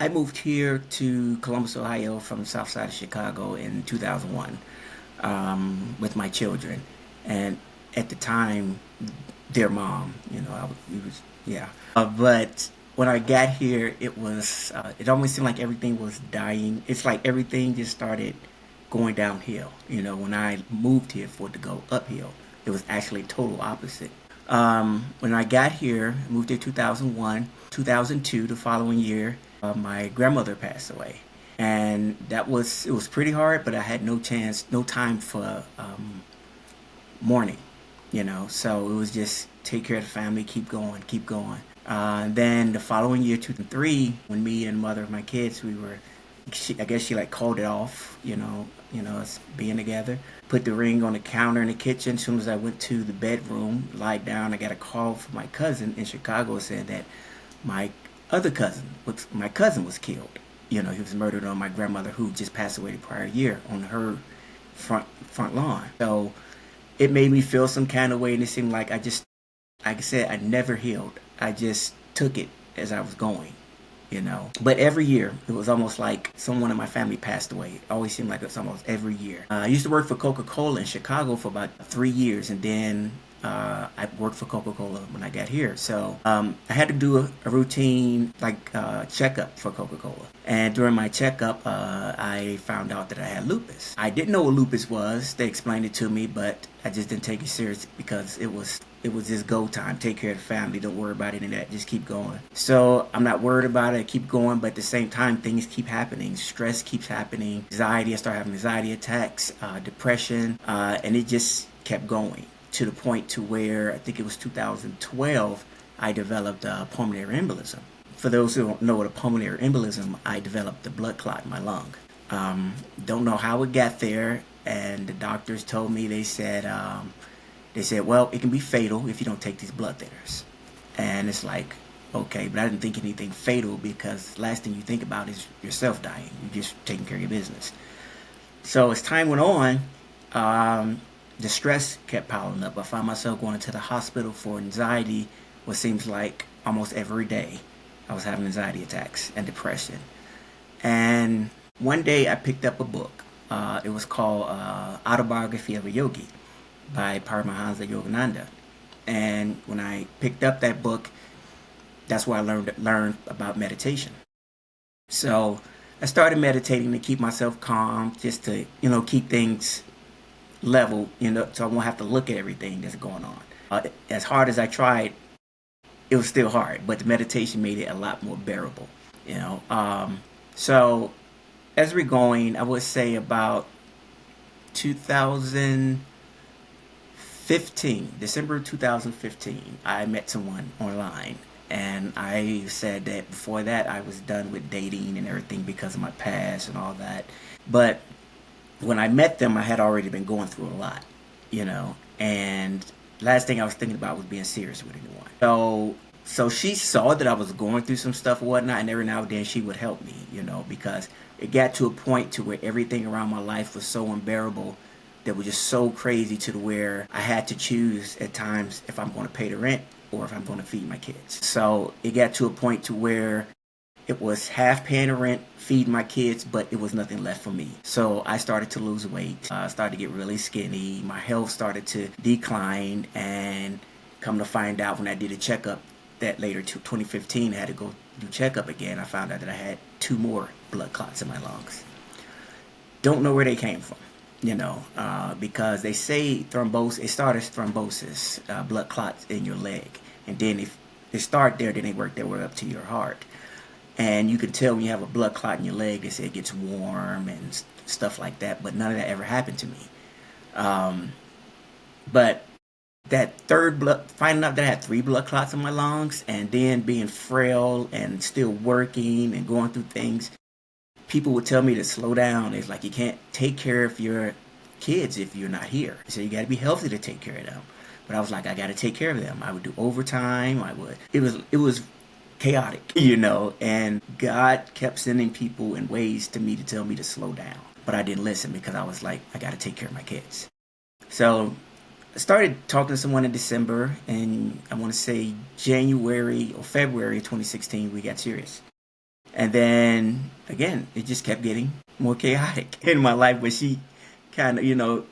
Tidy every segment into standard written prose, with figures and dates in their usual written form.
I moved here to Columbus, Ohio from the south side of Chicago in 2001 with my children. And at the time, their mom, it was, yeah. But when I got here, it almost seemed like everything was dying. It's like everything just started going downhill. When I moved here for it to go uphill, it was actually total opposite. When I got here, I moved here 2001, 2002, the following year, my grandmother passed away. And it was pretty hard, but I had no time for mourning, so it was just take care of the family, keep going, keep going. Then the following year, 2003, when me and mother of my kids, I guess she like called it off, us being together. Put the ring on the counter in the kitchen. As soon as I went to the bedroom, lied down, I got a call from my cousin in Chicago saying that my my cousin was killed. He was murdered on my grandmother who just passed away the prior year on her front lawn. So it made me feel some kind of way, and it seemed like like I said, I never healed. I just took it as I was going. But every year, it was almost like someone in my family passed away. It always seemed like it's almost every year. I used to work for Coca-Cola in Chicago for about 3 years, and then I worked for Coca-Cola when I got here. So I had to do a routine checkup for Coca-Cola. And during my checkup, I found out that I had lupus. I didn't know what lupus was. They explained it to me, but I just didn't take it serious because it was just go time. Take care of the family. Don't worry about any of that. Just keep going. So I'm not worried about it. I keep going, but at the same time, things keep happening. Stress keeps happening. Anxiety. I started having anxiety attacks, depression, and it just kept going to the point to where I think it was 2012, I developed pulmonary embolism. For those who don't know what a pulmonary embolism, I developed a blood clot in my lung. Don't know how it got there, and the doctors told me, they said, well, it can be fatal if you don't take these blood thinners. And it's like, okay, but I didn't think anything fatal because the last thing you think about is yourself dying. You're just taking care of your business. So as time went on, the stress kept piling up. I found myself going to the hospital for anxiety, what seems like almost every day. I was having anxiety attacks and depression. And one day I picked up a book. It was called Autobiography of a Yogi by Paramahansa Yogananda. And when I picked up that book, that's where I learned about meditation. So I started meditating to keep myself calm, just to, keep things level, so I won't have to look at everything that's going on. As hard as I tried, it was still hard, but the meditation made it a lot more bearable. So as we're going, I would say about 2015, December 2015, I met someone online. And I said that before that, I was done with dating and everything because of my past and all that. But when I met them, I had already been going through a lot, and last thing I was thinking about was being serious with anyone. So she saw that I was going through some stuff and whatnot, and every now and then she would help me, because it got to a point to where everything around my life was so unbearable, that was just so crazy to the where I had to choose at times if I'm going to pay the rent or if I'm going to feed my kids. So it got to a point to where it was half paying the rent, feeding my kids, but it was nothing left for me. So I started to lose weight. I started to get really skinny. My health started to decline, and come to find out when I did a checkup that later, 2015, I had to go do checkup again. I found out that I had 2 more blood clots in my lungs. Don't know where they came from, because they say thrombosis. It started as thrombosis, blood clots in your leg, and then if they start there, then they work their way up to your heart. And you can tell when you have a blood clot in your leg, they say it gets warm and stuff like that, but none of that ever happened to me. But that finding out that I had 3 blood clots in my lungs, and then being frail and still working and going through things, people would tell me to slow down. It's like, you can't take care of your kids if you're not here. So you got to be healthy to take care of them. But I was like, I got to take care of them. I would do overtime. It was chaotic, and God kept sending people in ways to me to tell me to slow down. But I didn't listen because I was like, I got to take care of my kids. So I started talking to someone in December, and I want to say January or February of 2016, we got serious. And then again, it just kept getting more chaotic in my life. But she kind of,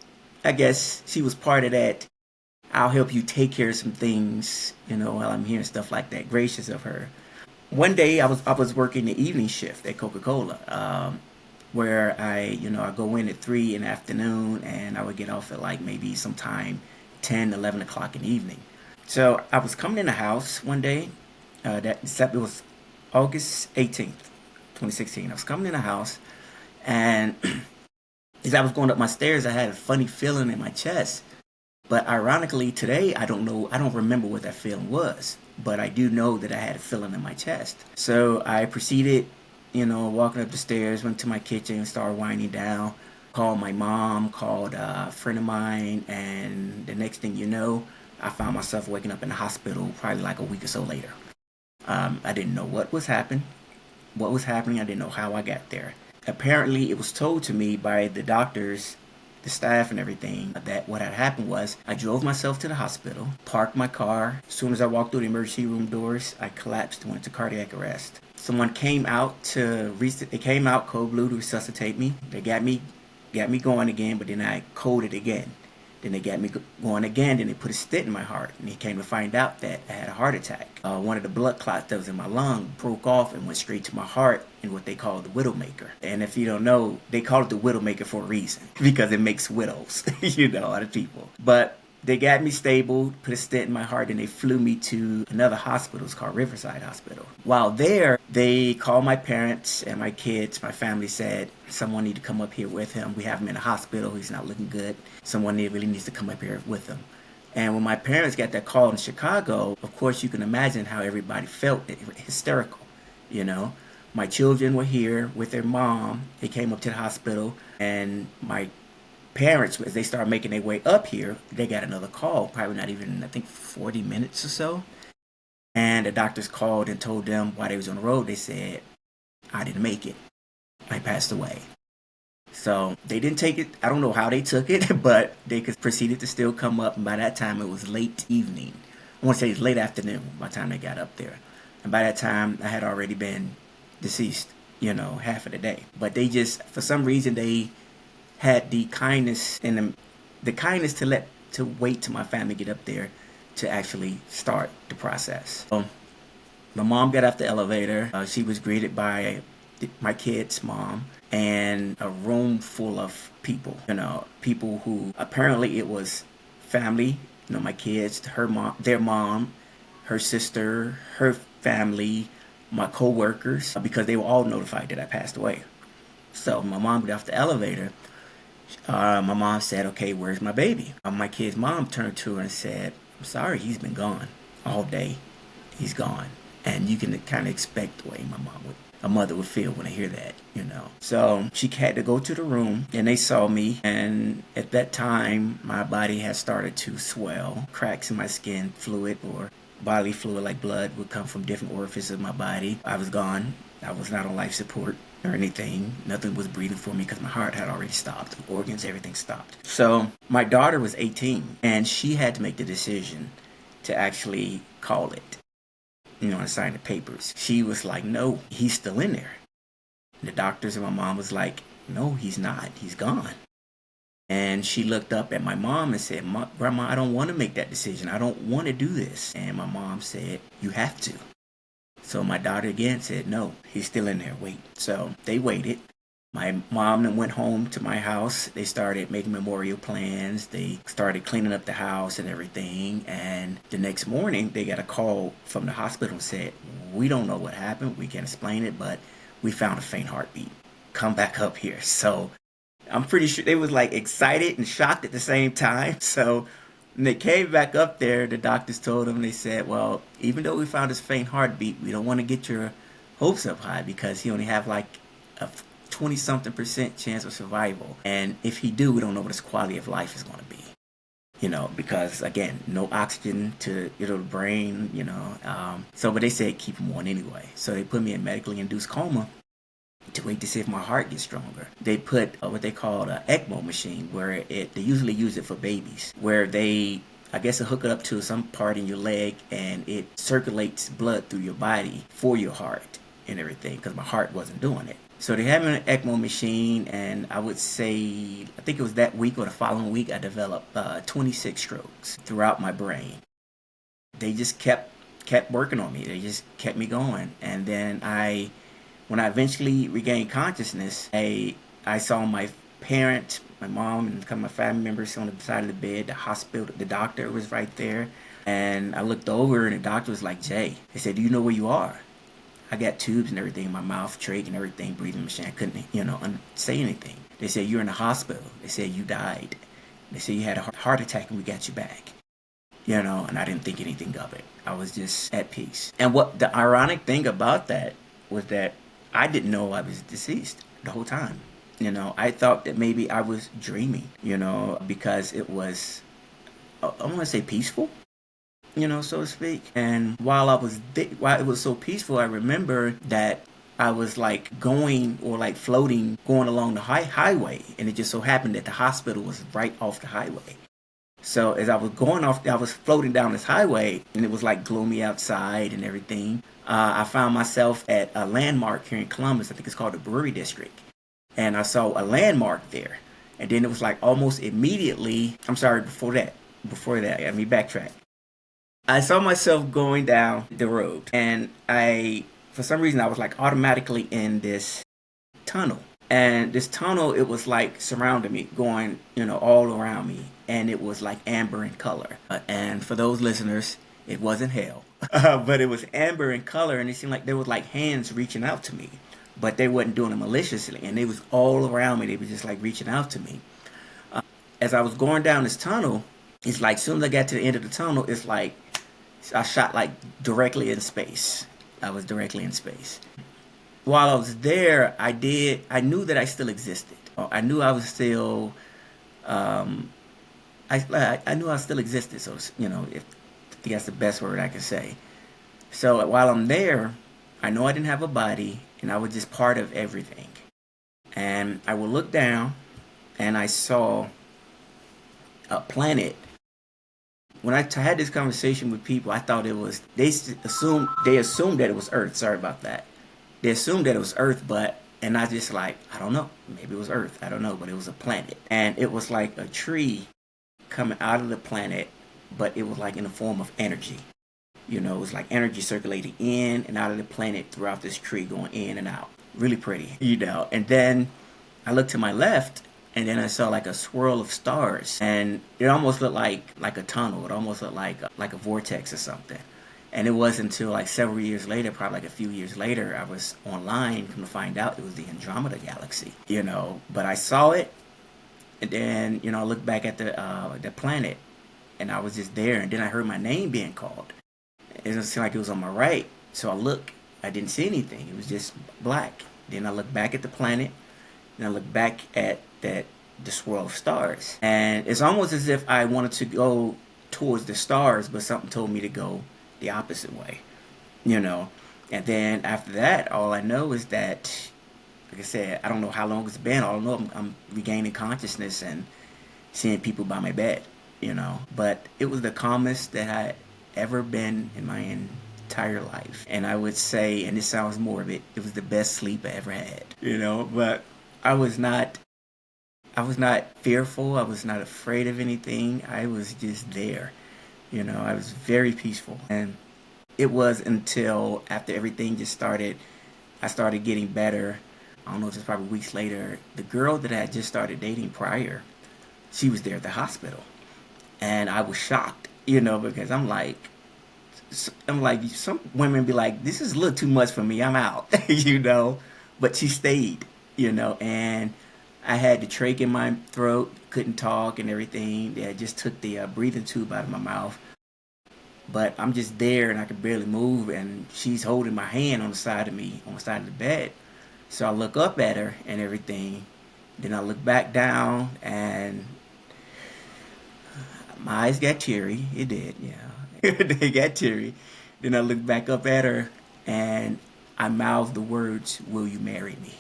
I guess she was part of that. I'll help you take care of some things, while I'm here and stuff like that. Gracious of her. One day I was working the evening shift at Coca Cola, where I go in at 3 in the afternoon, and I would get off at like maybe sometime 10, 11 o'clock in the evening. So I was coming in the house one day. It was August 18th, 2016. I was coming in the house, and as I was going up my stairs, I had a funny feeling in my chest. But ironically, today I don't know, I don't remember what that feeling was, but I do know that I had a feeling in my chest. So I proceeded, walking up the stairs, went to my kitchen, started winding down, called my mom, called a friend of mine, and the next thing you know, I found myself waking up in the hospital probably like a week or so later. I didn't know what was happening. I didn't know how I got there. Apparently, it was told to me by the doctors, the staff, and everything that what had happened was I drove myself to the hospital, parked my car. As soon as I walked through the emergency room doors, I collapsed and went to cardiac arrest. Someone came out they came out cold blue to resuscitate me. They got me going again, but then I coded again. Then they got me going again. Then they put a stent in my heart, and they came to find out that I had a heart attack. One of the blood clots that was in my lung broke off and went straight to my heart in what they call the widowmaker. And if you don't know, they call it the widowmaker for a reason because it makes widows, out of people. But they got me stable, put a stent in my heart, and they flew me to another hospital. It's called Riverside Hospital. While there, they called my parents and my kids. My family said, someone need to come up here with him. We have him in the hospital. He's not looking good. Someone really needs to come up here with him. And when my parents got that call in Chicago, of course, you can imagine how everybody felt hysterical, My children were here with their mom. They came up to the hospital, and my parents, as they started making their way up here, they got another call, probably not even, I think, 40 minutes or so. And the doctors called and told them while they was on the road, they said, I didn't make it. I passed away. So they didn't take it. I don't know how they took it, but they could proceeded to still come up. And by that time, it was late evening. I want to say it's late afternoon by the time they got up there. And by that time, I had already been deceased, half of the day. But they just, for some reason, they had the kindness and the kindness to wait till my family get up there to actually start the process. So my mom got off the elevator. She was greeted by my kid's mom and a room full of people. People who apparently it was family. My kids, her mom, their mom, her sister, her family, my co-workers, because they were all notified that I passed away. So my mom got off the elevator. My mom said, okay, where's my baby? My kid's mom turned to her and said, I'm sorry, he's been gone all day. He's gone. And you can kind of expect the way a mother would feel when they hear that, So she had to go to the room, and they saw me. And at that time, my body had started to swell. Cracks in my skin, fluid or bodily fluid like blood would come from different orifices of my body. I was gone. I was not on life support or anything. Nothing was breathing for me because my heart had already stopped. Organs, everything stopped. So my daughter was 18, and she had to make the decision to actually call it, and sign the papers. She was like, no, he's still in there. And the doctors and my mom was like, no, he's not. He's gone. And she looked up at my mom and said, Grandma, I don't want to make that decision. I don't want to do this. And my mom said, you have to. So my daughter again said, no, he's still in there. Wait. So they waited. My mom then went home to my house. They started making memorial plans. They started cleaning up the house and everything. And the next morning, they got a call from the hospital and said, we don't know what happened. We can't explain it, but we found a faint heartbeat. Come back up here. So I'm pretty sure they was like excited and shocked at the same time. So when they came back up there, the doctors told them, they said, well, even though we found this faint heartbeat, we don't want to get your hopes up high because he only have like a 20-something% chance of survival. And if he do, we don't know what his quality of life is going to be. Because again, no oxygen to the brain, So, but they said keep him on anyway. So they put me in medically induced coma. to wait to see if my heart gets stronger. They put what they call an ECMO machine, where they usually use it for babies, where they, I guess, hook it up to some part in your leg and it circulates blood through your body for your heart and everything, because my heart wasn't doing it. So they have an ECMO machine, and I would say, I think it was that week or the following week, I developed 26 strokes throughout my brain. They just kept working on me. They just kept me going, and then when I eventually regained consciousness, I saw my parents, my mom, and a couple of my family members on the side of the bed. The hospital, the doctor was right there, and I looked over, and the doctor was like, "Jay," he said, "Do you know where you are?" I got tubes and everything in my mouth, trach and everything, breathing machine. I couldn't, say anything. They said, "You're in the hospital." They said, "You died." They said, "You had a heart attack and we got you back." And I didn't think anything of it. I was just at peace. And what the ironic thing about that was that I didn't know I was deceased the whole time. I thought that maybe I was dreaming, because it was, I want to say peaceful, so to speak. And while it was so peaceful, I remember that I was like going or like floating, going along the highway. And it just so happened that the hospital was right off the highway. So as I was going off, I was floating down this highway, and it was like gloomy outside and everything. I found myself at a landmark here in Columbus. I think it's called the Brewery District. And I saw a landmark there. And then it was like almost immediately, I'm sorry, before that, let me backtrack. I saw myself going down the road, and for some reason, I was like automatically in this tunnel. And this tunnel, it was like surrounding me, going, all around me. And it was like amber in color. And for those listeners, it wasn't hell. But it was amber in color, and it seemed like there was like hands reaching out to me. But they wasn't doing it maliciously. And they was all around me. They were just like reaching out to me. As I was going down this tunnel, it's like as soon as I got to the end of the tunnel, it's like I shot like directly in space. I was directly in space. While I was there, I knew that I still existed. I knew I was still, I knew I still existed. So, if I think that's the best word I can say. So while I'm there, I know I didn't have a body, and I was just part of everything. And I would look down, and I saw a planet. When I had this conversation with people, I thought it was, they assumed that it was Earth. Sorry about that. They assumed that it was Earth, and I just like, I don't know. Maybe it was Earth. I don't know, but it was a planet. And it was like a tree coming out of the planet, but it was like in the form of energy. It was like energy circulating in and out of the planet throughout this tree, going in and out. Really pretty, And then I looked to my left, and then I saw like a swirl of stars, and it almost looked like a tunnel. It almost looked like a vortex or something. And it wasn't until like several years later, probably like a few years later, I was online to find out it was the Andromeda Galaxy. But I saw it, and then I looked back at the planet, and I was just there, and then I heard my name being called. It seemed like it was on my right, so I didn't see anything. It was just black. Then I looked back at the planet, and I looked back at the swirl of stars, and it's almost as if I wanted to go towards the stars, but something told me to go the opposite way, And then after that, all I know is that, like I said, I don't know how long it's been. All I know, I'm regaining consciousness and seeing people by my bed, But it was the calmest that I ever been in my entire life. And I would say, and this sounds morbid, it was the best sleep I ever had, But I was not fearful. I was not afraid of anything. I was just there. I was very peaceful. And it was until after everything just started, I started getting better. I don't know, just probably weeks later, the girl that I had just started dating prior, she was there at the hospital. And I was shocked, because I'm like, some women be like, this is a little too much for me. I'm out, But she stayed, and I had the trach in my throat, couldn't talk and everything. They just took the breathing tube out of my mouth. But I'm just there, and I could barely move, and she's holding my hand on the side of the bed. So I look up at her and everything. Then I look back down, and my eyes got teary. It did, yeah. They got teary. Then I looked back up at her, and I mouthed the words, "Will you marry me?"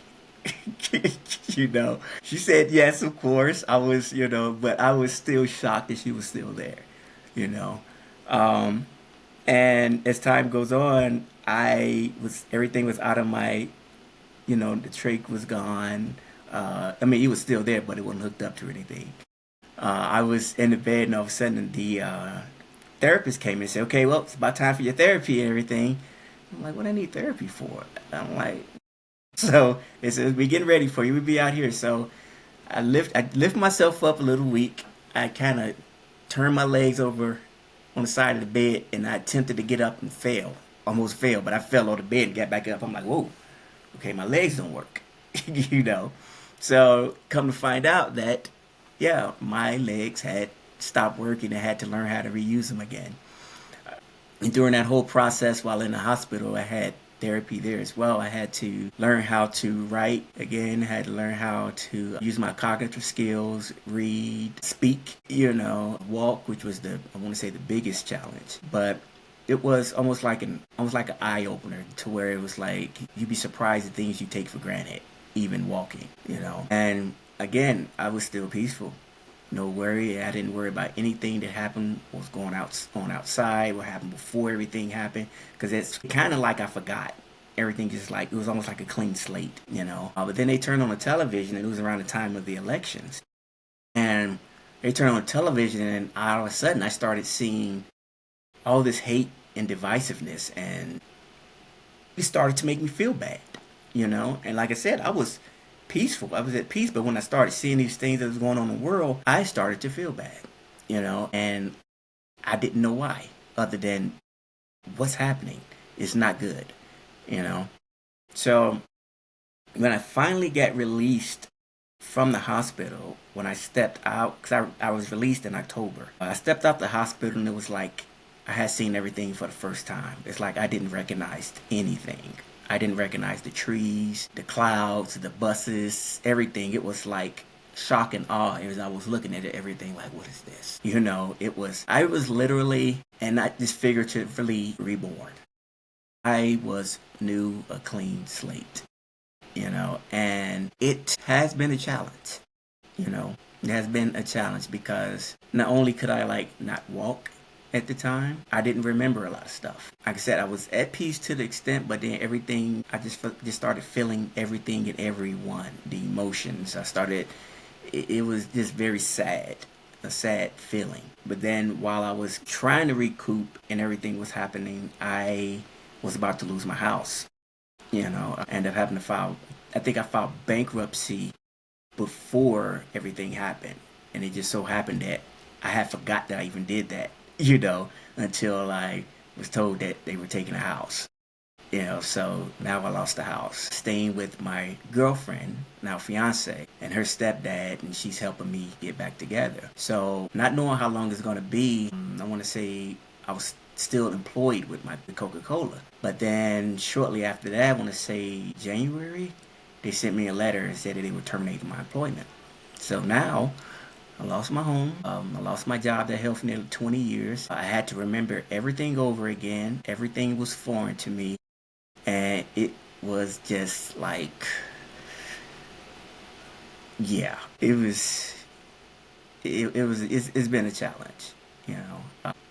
You know, she said yes, of course. I was, but I was still shocked that she was still there, you know. Um, and as time goes on, everything was out of my, the trach was gone. I mean, it was still there, but it wasn't hooked up to anything. I was in the bed, and all of a sudden the therapist came and said, "Okay, well, it's about time for your therapy and everything." I'm like, "What I need therapy for?" I'm like, so it says, "We getting ready for you. We'll be out here." So I lift myself up a little weak. I kind of turned my legs over on the side of the bed, and I attempted to get up and fail. Almost failed, but I fell on the bed and got back up. I'm like, "Whoa, okay, my legs don't work," you know. So come to find out that, yeah, my legs had stopped working. I had to learn how to reuse them again. And during that whole process while in the hospital, I had therapy there as well. I had to learn how to write again, had to learn how to use my cognitive skills, read, speak, walk, which was I want to say the biggest challenge. But it was almost like an eye opener to where it was like you'd be surprised at things you take for granted, even walking. And again, I was still peaceful. No worry. I didn't worry about anything that happened, what was going outside, what happened before everything happened, because it's kind of like I forgot. Everything just like it was almost like a clean slate. But then they turned on the television, and it was around the time of the elections, and they turned on television, and all of a sudden I started seeing all this hate and divisiveness, and it started to make me feel bad. And like I said, I was peaceful. I was at peace, but when I started seeing these things that was going on in the world, I started to feel bad. And I didn't know why, other than what's happening is not good. So when I finally got released from the hospital, when I stepped out, because I was released in October, I stepped out the hospital, and it was like I had seen everything for the first time. It's like I didn't recognize anything. I didn't recognize the trees, the clouds, the buses, everything. It was like shock and awe as I was looking at it, everything like, what is this? I was literally, and not just figuratively, reborn. I was new, a clean slate. And it has been a challenge, you know. It has been a challenge because not only could I like not walk at the time, I didn't remember a lot of stuff. Like I said, I was at peace to the extent, but then everything, I just started feeling everything and everyone, the emotions. It was just very sad, a sad feeling. But then while I was trying to recoup and everything was happening, I was about to lose my house. I ended up having to I think I filed bankruptcy before everything happened. And it just so happened that I had forgot that I even did that, until I was told that they were taking a house. So now I lost the house. Staying with my girlfriend, now fiance, and her stepdad, and she's helping me get back together. So not knowing how long it's going to be, I want to say I was still employed with my Coca-Cola. But then shortly after that, I want to say January, they sent me a letter and said that they were terminating my employment. So now I lost my home. I lost my job that held for nearly 20 years. I had to remember everything over again. Everything was foreign to me. And it was just like, yeah, it's been a challenge.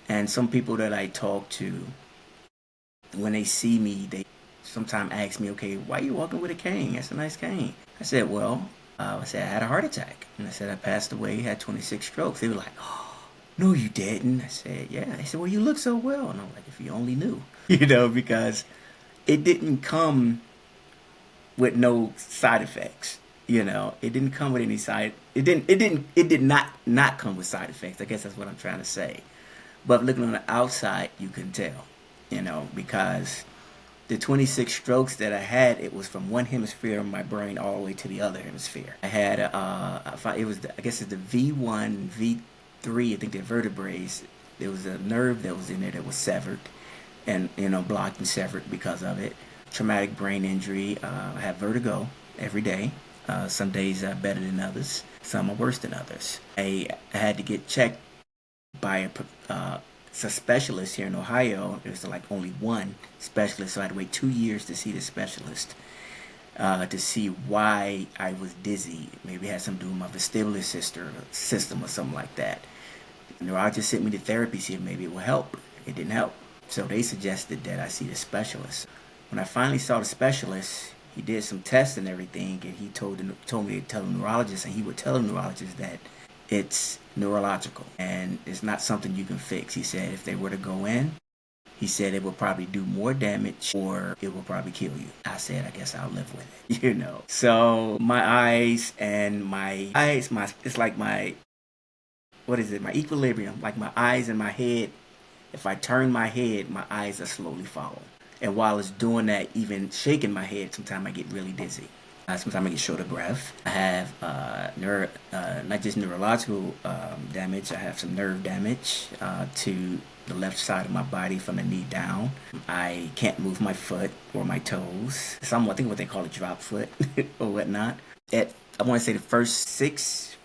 And some people that I talk to, when they see me, they sometimes ask me, okay, why are you walking with a cane? That's a nice cane. I said, well, I said, I had a heart attack. And I said, I passed away, had 26 strokes. They were like, oh, no, you didn't. I said, yeah. They said, well, you look so well. And I'm like, if you only knew, because it didn't come with no side effects. It didn't come with any side. It did not come with side effects. I guess that's what I'm trying to say. But looking on the outside, you can tell, because the 26 strokes that I had, it was from one hemisphere of my brain all the way to the other hemisphere. I had, I guess it's the V1, V3, I think the vertebrae. There was a nerve that was in there that was severed and, blocked and severed because of it. Traumatic brain injury. I have vertigo every day. Some days are better than others. Some are worse than others. I had to get checked by a specialist here in Ohio. There's like only one specialist, so I had to wait 2 years to see the specialist. to see why I was dizzy. Maybe it had something to do with my vestibular system or something like that. The neurologist sent me to therapy, see if maybe it would help. It didn't help. So they suggested that I see the specialist. When I finally saw the specialist, he did some tests and everything, and he told me to tell the neurologist, and he would tell the neurologist that it's neurological and it's not something you can fix. He said if they were to go in, he said it will probably do more damage or it will probably kill you. I said, I guess I'll live with it, So it's like what is it? My equilibrium, like my eyes and my head. If I turn my head, my eyes are slowly following. And while it's doing that, even shaking my head, sometimes I get really dizzy. Sometimes I get short of breath. I have not just neurological damage. I have some nerve damage to the left side of my body from the knee down. I can't move my foot or my toes. I think what they call a drop foot or whatnot. I want to say the first six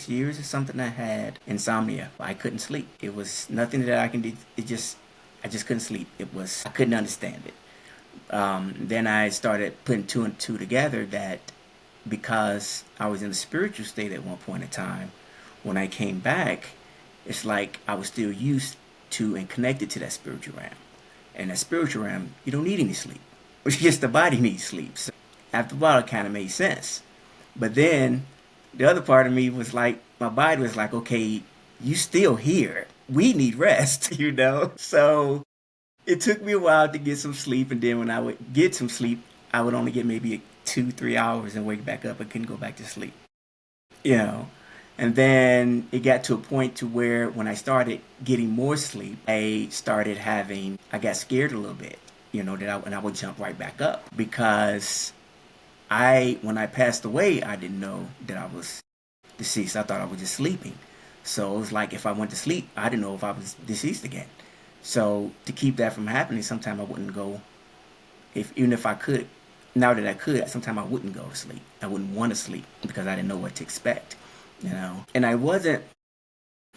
years or something, I had insomnia. I couldn't sleep. It was nothing that I can do. I just couldn't sleep. I couldn't understand it. Then I started putting two and two together that because I was in a spiritual state at one point in time, when I came back, it's like I was still used to and connected to that spiritual realm. And that spiritual realm, you don't need any sleep. It's just the body needs sleep. So after a while, it kind of made sense. But then the other part of me was like, my body was like, okay, you still here. We need rest, So it took me a while to get some sleep, and then when I would get some sleep, I would only get maybe 2-3 hours and wake back up. I couldn't go back to sleep, you know. And then it got to a point to where when I started getting more sleep, I got scared a little bit, and I would jump right back up because when I passed away, I didn't know that I was deceased. I thought I was just sleeping. So it was like if I went to sleep, I didn't know if I was deceased again. So to keep that from happening, sometimes I wouldn't go. Even if I could, now that I could, sometimes I wouldn't go to sleep. I wouldn't want to sleep because I didn't know what to expect, And I wasn't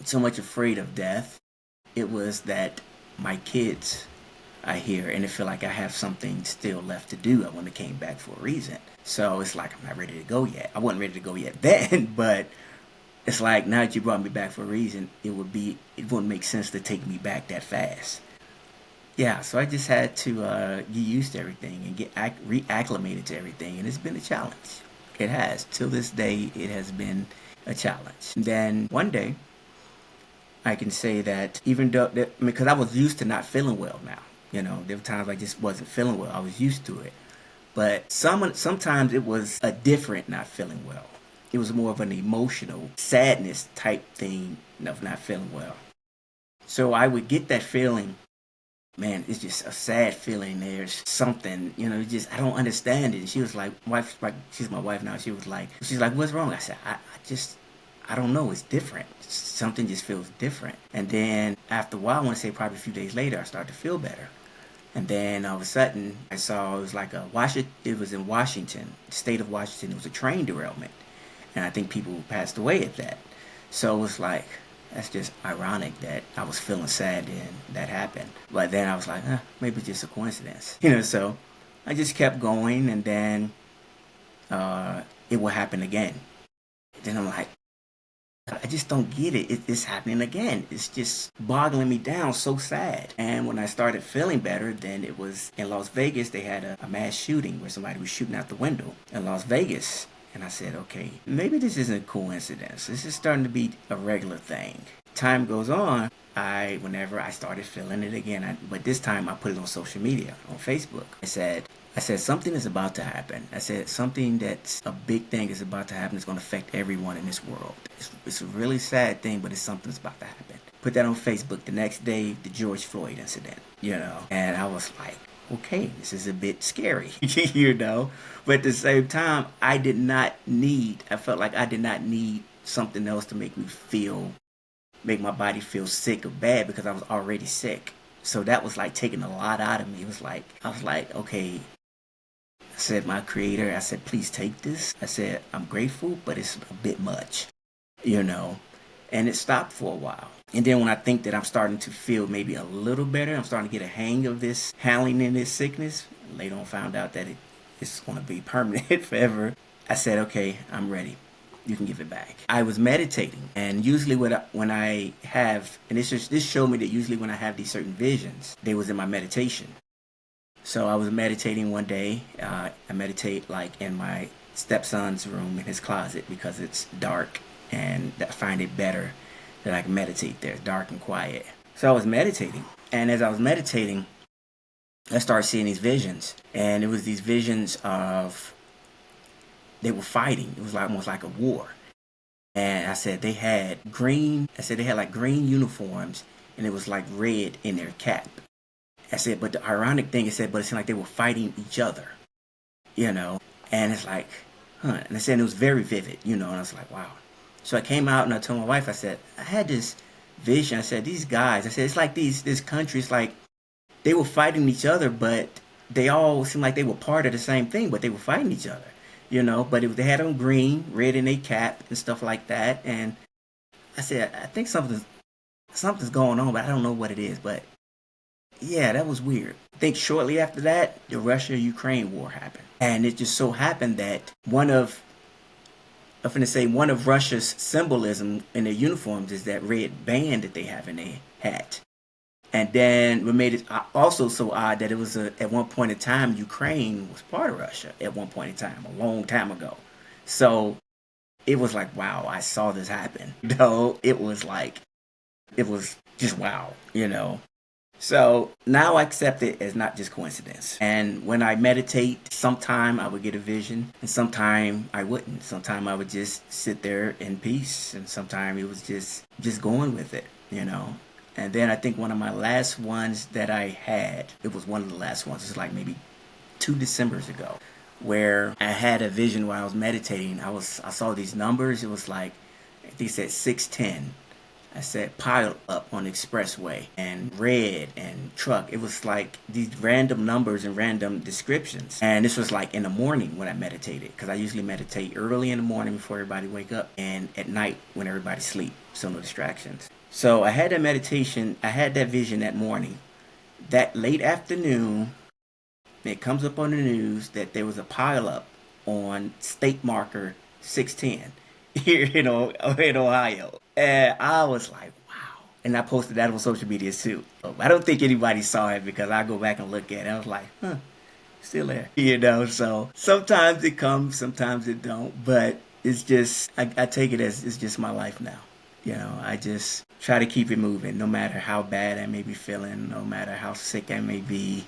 so much afraid of death. It was that my kids are here, and I feel like I have something still left to do. I want to came back for a reason. So it's like I'm not ready to go yet. I wasn't ready to go yet then, but it's like now that you brought me back for a reason, it wouldn't make sense to take me back that fast. Yeah, so I just had to get used to everything and get reacclimated to everything, and it's been a challenge. It has. Till this day, it has been a challenge. Then one day, I can say that even though, because I was used to not feeling well now, there were times I just wasn't feeling well. I was used to it. But sometimes it was a different not feeling well. It was more of an emotional sadness type thing of not feeling well. So I would get that feeling, man, it's just a sad feeling. There's something, I don't understand it. And she was like, she's my wife now. She's like, what's wrong? I said, I don't know. It's different. Something just feels different. And then after a while, I want to say probably a few days later, I started to feel better. And then all of a sudden, I saw it was like it was in Washington, the state of Washington. It was a train derailment. And I think people passed away at that. So it was like, that's just ironic that I was feeling sad and that happened. But then I was like, maybe it's just a coincidence. So I just kept going, and then it will happen again. Then I'm like, I just don't get it. It's happening again. It's just boggling me down so sad. And when I started feeling better, then it was in Las Vegas. They had a mass shooting where somebody was shooting out the window in Las Vegas. And I said, okay, maybe this isn't a coincidence. This is starting to be a regular thing. Time goes on. Whenever I started feeling it again, but this time I put it on social media, on Facebook. I said, something is about to happen. I said, something that's a big thing is about to happen. It's going to affect everyone in this world. It's a really sad thing, but it's something that's about to happen. Put that on Facebook. The next day, the George Floyd incident, And I was like, okay, this is a bit scary, But at the same time, I felt like I did not need something else to make my body feel sick or bad because I was already sick. So that was like taking a lot out of me. I was like, okay. I said, my creator, I said, please take this. I said, I'm grateful, but it's a bit much, And it stopped for a while. And then when I think that I'm starting to feel maybe a little better, I'm starting to get a hang of this handling in this sickness, later on found out that it's going to be permanent forever. I said, okay, I'm ready. You can give it back. I was meditating, and usually when I have, and this showed me that usually when I have these certain visions, they was in my meditation. So I was meditating one day. I meditate like in my stepson's room in his closet because it's dark, and I find it better that I can meditate there, dark and quiet. So I was meditating, and as I was meditating, I started seeing these visions, and it was these visions of they were fighting. It was like almost like a war. And I said they had green. I said they had like green uniforms, and it was like red in their cap. I said, but the ironic thing is, but it seemed like they were fighting each other, you know. And it's like, huh? And I said it was very vivid, you know. And I was like, wow. So I came out and I told my wife, I said, I had this vision. I said, these guys. I said, it's like this country. It's like they were fighting each other, but they all seemed like they were part of the same thing, but they were fighting each other, you know. But they had on green, red in their cap and stuff like that. And I said, I think something's going on, but I don't know what it is. But yeah, that was weird. I think shortly after that, the Russia-Ukraine war happened. And it just so happened that I'm going to say one of Russia's symbolism in their uniforms is that red band that they have in their hat. And then what made it also so odd that it was at one point in time, Ukraine was part of Russia at one point in time, a long time ago. So it was like, wow, I saw this happen. You know, it was just wow, you know. So now I accept it as not just coincidence. And when I meditate, sometime I would get a vision, and sometime I wouldn't. Sometime I would just sit there in peace, and sometime it was just going with it, you know. And then I think one of my last ones that I had, it was one of the last ones, it's like maybe 2 Decembers ago, where I had a vision while I was meditating. I saw these numbers. It was like, I think it said 610. I said pile up on the expressway and red and truck. It was like these random numbers and random descriptions. And this was like in the morning when I meditated, because I usually meditate early in the morning before everybody wake up, and at night when everybody sleep, so no distractions. So I had that meditation, I had that vision that morning. That late afternoon, it comes up on the news that there was a pile up on state marker 610 here in Ohio. And I was like, wow. And I posted that on social media too. I don't think anybody saw it because I go back and look at it. I was like, huh, still there. You know, so sometimes it comes, sometimes it don't. But it's just, I take it as it's just my life now. You know, I just try to keep it moving no matter how bad I may be feeling, no matter how sick I may be.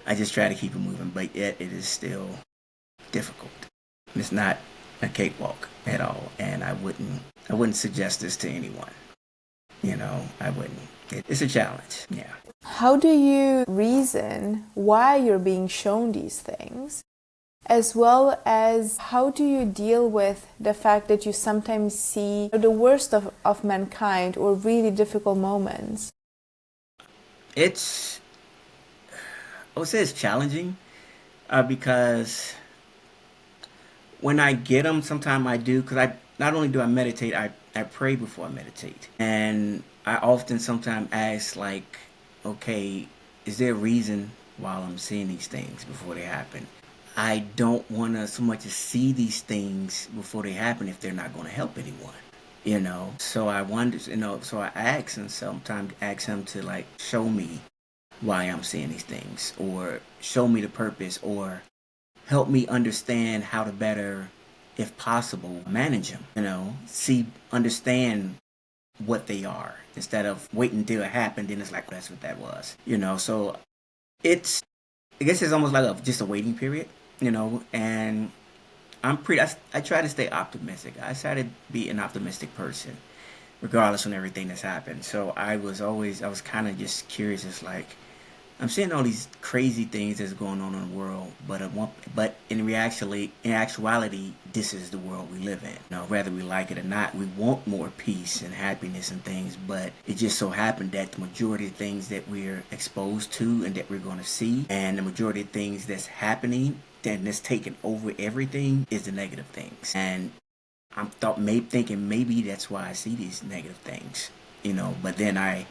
I just try to keep it moving. But yet it is still difficult. It's not a cakewalk at all. And I wouldn't suggest this to anyone. You know, I wouldn't. It's a challenge. Yeah. How do you reason why you're being shown these things? As well as how do you deal with the fact that you sometimes see the worst of mankind or really difficult moments? I would say it's challenging because when I get them, sometimes I do, because not only do I meditate, I pray before I meditate. And I often sometimes ask, like, okay, is there a reason while I'm seeing these things before they happen? I don't want to so much as see these things before they happen if they're not going to help anyone, you know? So I wonder, you know, so I ask, and sometimes ask him to, like, show me why I'm seeing these things, or show me the purpose, or help me understand how to better, if possible, manage them, you know, understand what they are instead of waiting until it happened. Then it's like, well, that's what that was, you know? So I guess it's almost like just a waiting period, you know, and I try to stay optimistic. I try to be an optimistic person, regardless of everything that's happened. So I was kind of just curious. It's like, I'm seeing all these crazy things that's going on in the world, but in actuality, this is the world we live in. You know, whether we like it or not, we want more peace and happiness and things, but it just so happened that the majority of things that we're exposed to and that we're going to see, and the majority of things that's happening and that's taking over everything is the negative things. And I'm thinking maybe that's why I see these negative things, you know, but then I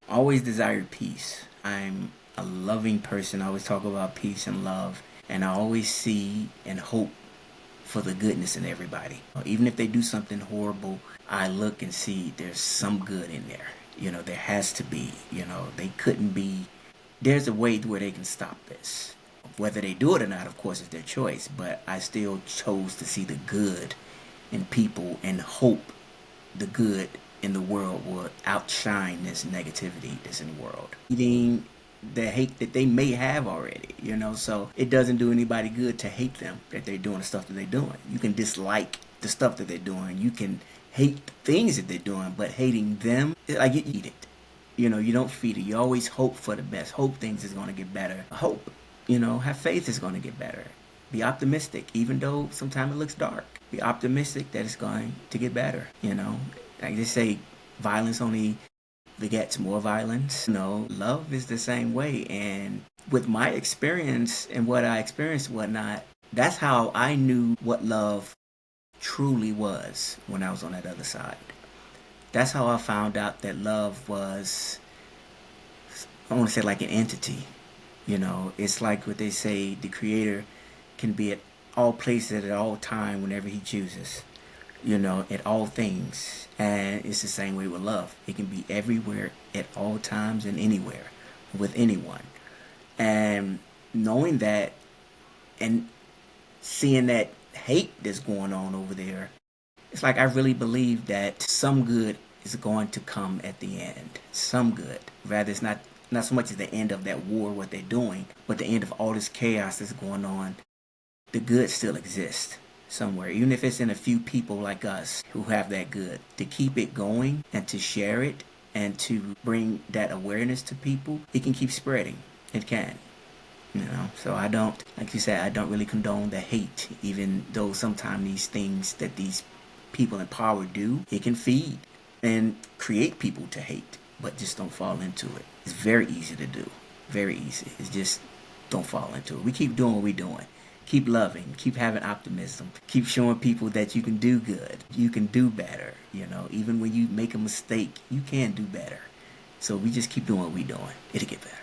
always desired peace. I'm a loving person. I always talk about peace and love. And I always see and hope for the goodness in everybody. Even if they do something horrible, I look and see there's some good in there. There has to be. They couldn't be. There's a way where they can stop this. Whether they do it or not, of course, is their choice. But I still chose to see the good in people and hope the good in the world will outshine this negativity that's in the world. Eating the hate that they may have already. So it doesn't do anybody good to hate them that they're doing the stuff that they're doing. You can dislike the stuff that they're doing. You can hate the things that they're doing, but hating them, like, you eat it. You don't feed it. You always hope for the best. Hope things is going to get better. Hope, have faith is going to get better. Be optimistic, even though sometimes it looks dark. Be optimistic that it's going to get better. Like they say, violence only begets more violence. Love is the same way. And with my experience and what I experienced and whatnot, that's how I knew what love truly was when I was on that other side. That's how I found out that love was, I want to say, like an entity. It's like what they say, the creator can be at all places at all time whenever he chooses. At all things. And it's the same way with love. It can be everywhere at all times and anywhere with anyone. And knowing that and seeing that hate that's going on over there, it's like I really believe that some good is going to come at the end. Some good. Rather, it's not so much as the end of that war, what they're doing, but the end of all this chaos that's going on. The good still exists somewhere, even if it's in a few people like us who have that good. To keep it going and to share it and to bring that awareness to people, it can keep spreading. It can. So I don't, like you said, I don't really condone the hate, even though sometimes these things that these people in power do, it can feed and create people to hate, but just don't fall into it. It's very easy to do. Very easy. It's just don't fall into it. We keep doing what we're doing. Keep loving, keep having optimism, keep showing people that you can do good, you can do better. Even when you make a mistake, you can do better. So we just keep doing what we're doing. It'll get better.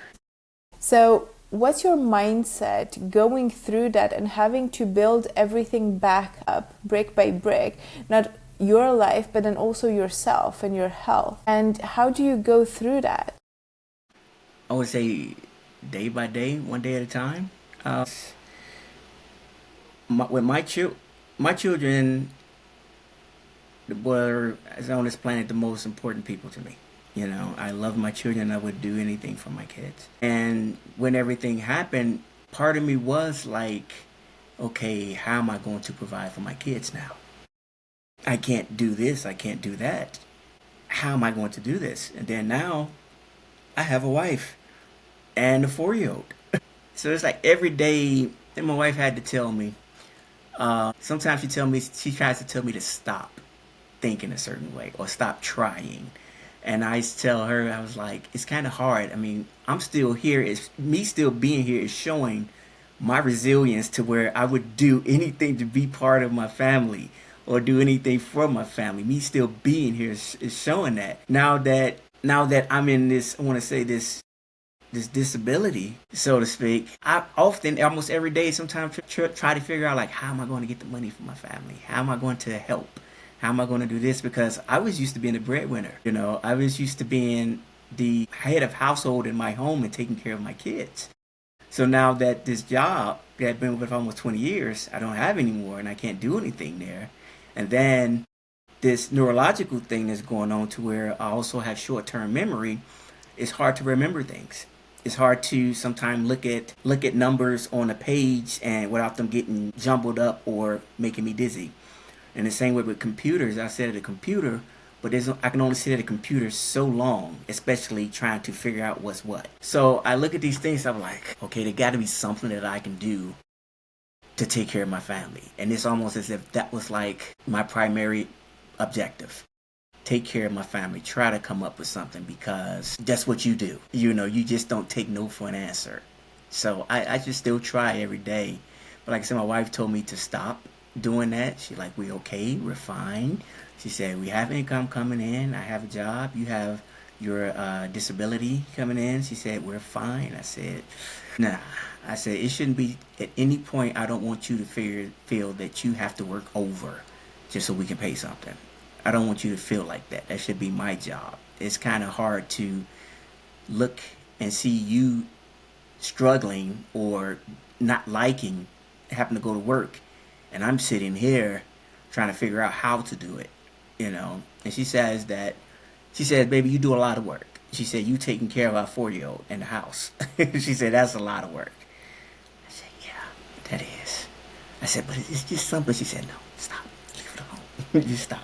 So what's your mindset going through that and having to build everything back up brick by brick, not your life, but then also yourself and your health? And how do you go through that? I would say day by day, one day at a time. With my children were, as on this planet, the most important people to me. I love my children. I would do anything for my kids. And when everything happened, part of me was like, okay, how am I going to provide for my kids now? I can't do this. I can't do that. How am I going to do this? And then now I have a wife and a 4-year-old. So it's like every day, and my wife had to tell me, sometimes she tries to tell me to stop thinking a certain way or stop trying. And I tell her, I was like, it's kind of hard. I mean, I'm still here. It's me still being here is showing my resilience to where I would do anything to be part of my family or do anything for my family. Me still being here is showing that. Now that I'm in this, I want to say this disability, so to speak, I often, almost every day, sometimes try to figure out, like, how am I going to get the money for my family? How am I going to help? How am I going to do this? Because I was used to being a breadwinner. I was used to being the head of household in my home and taking care of my kids. So now that this job that I've been with for almost 20 years, I don't have anymore and I can't do anything there. And then this neurological thing that's going on to where I also have short-term memory, it's hard to remember things. It's hard to sometimes look at numbers on a page and without them getting jumbled up or making me dizzy. And the same way with computers, I sit at a computer, but I can only sit at a computer so long, especially trying to figure out what's what. So I look at these things, I'm like, okay, there got to be something that I can do to take care of my family. And it's almost as if that was like my primary objective. Take care of my family, try to come up with something, because that's what you do. You just don't take no for an answer. So I just still try every day. But like I said, my wife told me to stop doing that. She's like, we're okay, we're fine. She said, we have income coming in, I have a job, you have your disability coming in. She said, we're fine. I said, nah, I said, it shouldn't be at any point. I don't want you to feel that you have to work over just so we can pay something. I don't want you to feel like that. That should be my job. It's kind of hard to look and see you struggling or not liking having to go to work, and I'm sitting here trying to figure out how to do it, you know. And she says, baby, you do a lot of work. She said, you taking care of our 4-year old in the house. She said, that's a lot of work. I said, yeah, that is. I said, but it's just something. She said, no, stop. Leave it alone. Just stop.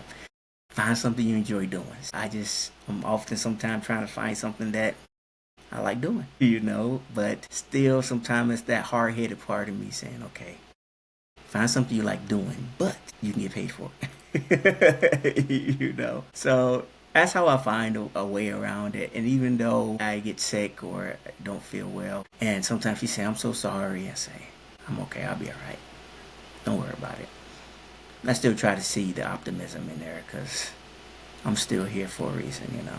Find something you enjoy doing. I'm often sometimes trying to find something that I like doing, you know, but still sometimes it's that hard-headed part of me saying, okay, find something you like doing, but you can get paid for it. You know? So that's how I find a way around it. And even though I get sick or don't feel well, and sometimes she say, I'm so sorry, I say, I'm okay, I'll be all right. Don't worry about it. I still try to see the optimism in there because I'm still here for a reason, you know.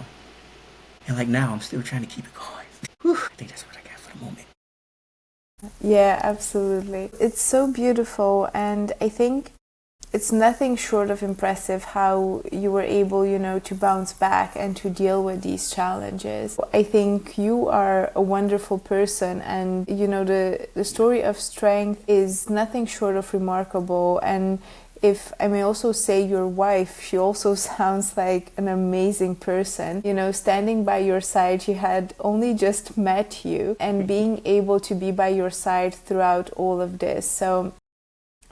And like now, I'm still trying to keep it going. Whew, I think that's what I got for the moment. Yeah, absolutely. It's so beautiful, and I think it's nothing short of impressive how you were able, to bounce back and to deal with these challenges. I think you are a wonderful person, and the story of strength is nothing short of remarkable. And if I may also say, your wife, she also sounds like an amazing person. Standing by your side, she had only just met you, and being able to be by your side throughout all of this. So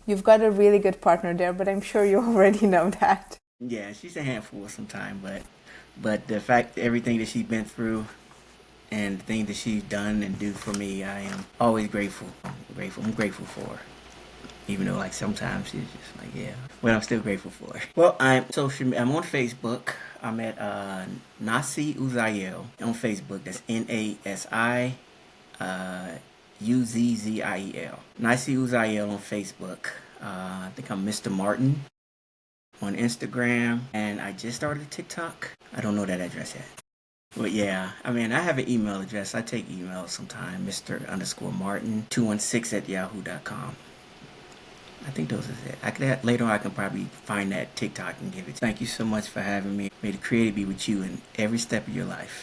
you've got a really good partner there, but I'm sure you already know that. Yeah, she's a handful sometimes, but the fact everything that she's been through and the things that she's done and do for me, I am always grateful. I'm grateful for her. Even though like sometimes she's just like, yeah. But I'm still grateful for her. Well, I'm on Facebook. I'm at Nasi Uzael on Facebook. That's NASI UZZIEL. Nasi Uzael on Facebook. I think I'm Mr. Martin on Instagram. And I just started TikTok. I don't know that address yet. But yeah, I have an email address. I take emails sometime. Mr_Martin216@yahoo.com. I think those is it. Later on I can probably find that TikTok and give it. Thank you so much for having me. May the Creator be with you in every step of your life.